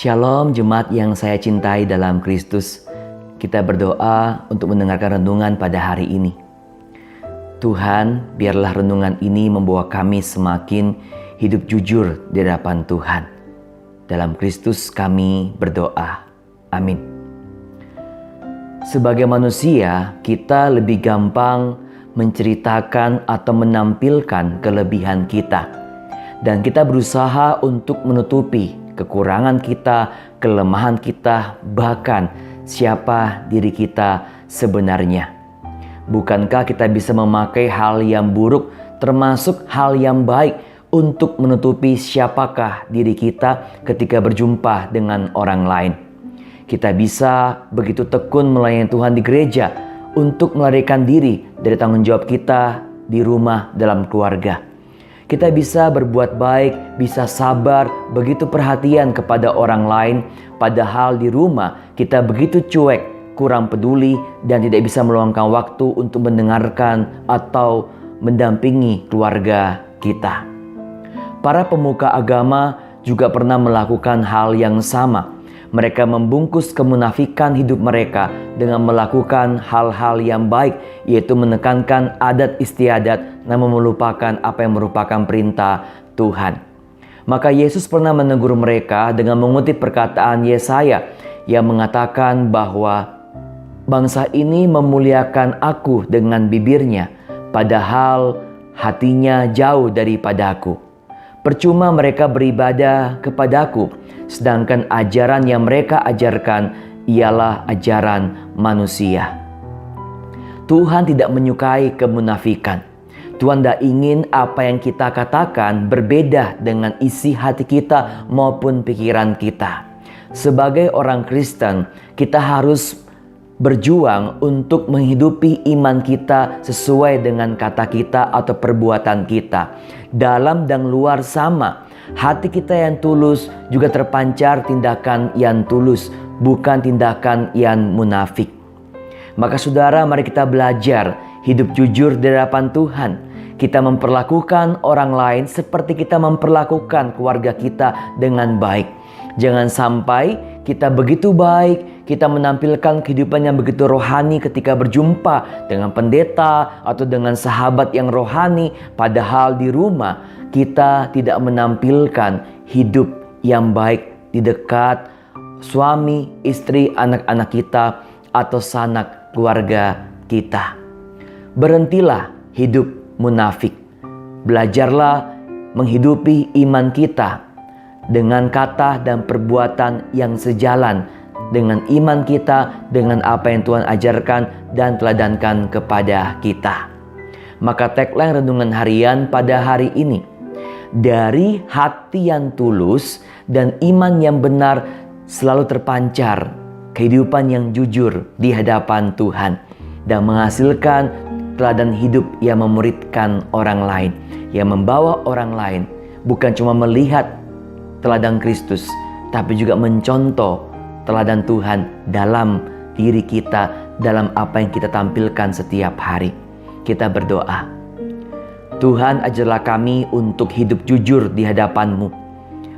Shalom jemaat yang saya cintai dalam Kristus. Kita berdoa untuk mendengarkan renungan pada hari ini. Tuhan, biarlah renungan ini membawa kami semakin hidup jujur di hadapan Tuhan. Dalam Kristus kami berdoa. Amin. Sebagai manusia, kita lebih gampang menceritakan atau menampilkan kelebihan kita. Dan kita berusaha untuk menutupi kekurangan kita, kelemahan kita, bahkan siapa diri kita sebenarnya. Bukankah kita bisa memakai hal yang buruk termasuk hal yang baik untuk menutupi siapakah diri kita ketika berjumpa dengan orang lain? Kita bisa begitu tekun melayani Tuhan di gereja untuk melarikan diri dari tanggung jawab kita di rumah dalam keluarga. Kita bisa berbuat baik, bisa sabar, begitu perhatian kepada orang lain. Padahal di rumah kita begitu cuek, kurang peduli, dan tidak bisa meluangkan waktu untuk mendengarkan atau mendampingi keluarga kita. Para pemuka agama juga pernah melakukan hal yang sama. Mereka membungkus kemunafikan hidup mereka dengan melakukan hal-hal yang baik, yaitu menekankan adat istiadat namun melupakan apa yang merupakan perintah Tuhan. Maka Yesus pernah menegur mereka dengan mengutip perkataan Yesaya yang mengatakan bahwa bangsa ini memuliakan aku dengan bibirnya, padahal hatinya jauh daripadaku. Percuma mereka beribadah kepadaku, sedangkan ajaran yang mereka ajarkan ialah ajaran manusia. Tuhan tidak menyukai kemunafikan. Tuhan tidak ingin apa yang kita katakan berbeda dengan isi hati kita maupun pikiran kita. Sebagai orang Kristen, kita harus berjuang untuk menghidupi iman kita sesuai dengan kata kita atau perbuatan kita. Dalam dan luar sama, hati kita yang tulus juga terpancar tindakan yang tulus, bukan tindakan yang munafik. Maka saudara, mari kita belajar hidup jujur di hadapan Tuhan. Kita memperlakukan orang lain seperti kita memperlakukan keluarga kita dengan baik. Jangan sampai kita begitu baik, kita menampilkan kehidupan yang begitu rohani ketika berjumpa dengan pendeta atau dengan sahabat yang rohani, padahal di rumah kita tidak menampilkan hidup yang baik di dekat suami, istri, anak-anak kita atau sanak keluarga kita. Berhentilah hidup munafik. Belajarlah menghidupi iman kita dengan kata dan perbuatan yang sejalan dengan iman kita, dengan apa yang Tuhan ajarkan dan teladankan kepada kita. Maka tagline renungan harian pada hari ini, dari hati yang tulus dan iman yang benar selalu terpancar kehidupan yang jujur di hadapan Tuhan dan menghasilkan teladan hidup yang memuridkan orang lain, yang membawa orang lain bukan cuma melihat teladan Kristus, tapi juga mencontoh teladan Tuhan dalam diri kita, dalam apa yang kita tampilkan setiap hari. Kita berdoa. Tuhan, ajarlah kami untuk hidup jujur di hadapan-Mu.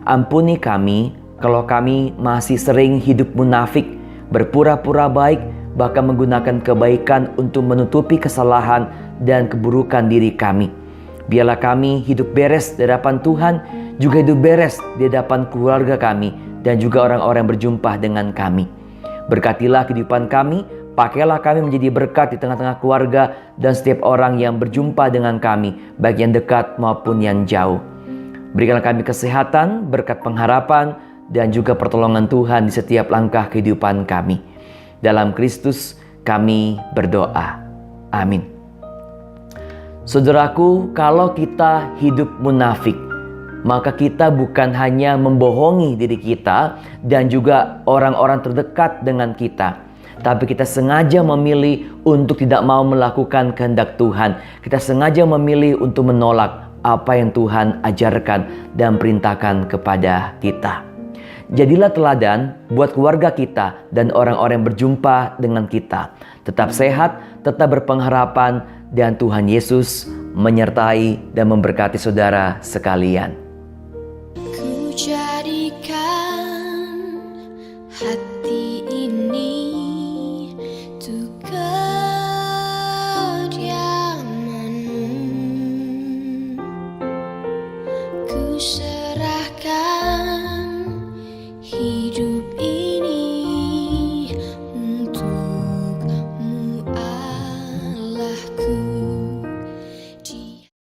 Ampuni kami kalau kami masih sering hidup munafik, berpura-pura baik, bahkan menggunakan kebaikan untuk menutupi kesalahan dan keburukan diri kami. Biarlah kami hidup beres di hadapan Tuhan, juga hidup beres di hadapan keluarga kami, dan juga orang-orang yang berjumpa dengan kami. Berkatilah kehidupan kami, pakailah kami menjadi berkat di tengah-tengah keluarga dan setiap orang yang berjumpa dengan kami, baik yang dekat maupun yang jauh. Berikanlah kami kesehatan, berkat pengharapan, dan juga pertolongan Tuhan di setiap langkah kehidupan kami. Dalam Kristus kami berdoa. Amin. Saudaraku, kalau kita hidup munafik, maka kita bukan hanya membohongi diri kita dan juga orang-orang terdekat dengan kita, tapi kita sengaja memilih untuk tidak mau melakukan kehendak Tuhan. Kita sengaja memilih untuk menolak apa yang Tuhan ajarkan dan perintahkan kepada kita. Jadilah teladan buat keluarga kita dan orang-orang yang berjumpa dengan kita. Tetap sehat, tetap berpengharapan, dan Tuhan Yesus menyertai dan memberkati saudara sekalian. Ku jadikan Hati ini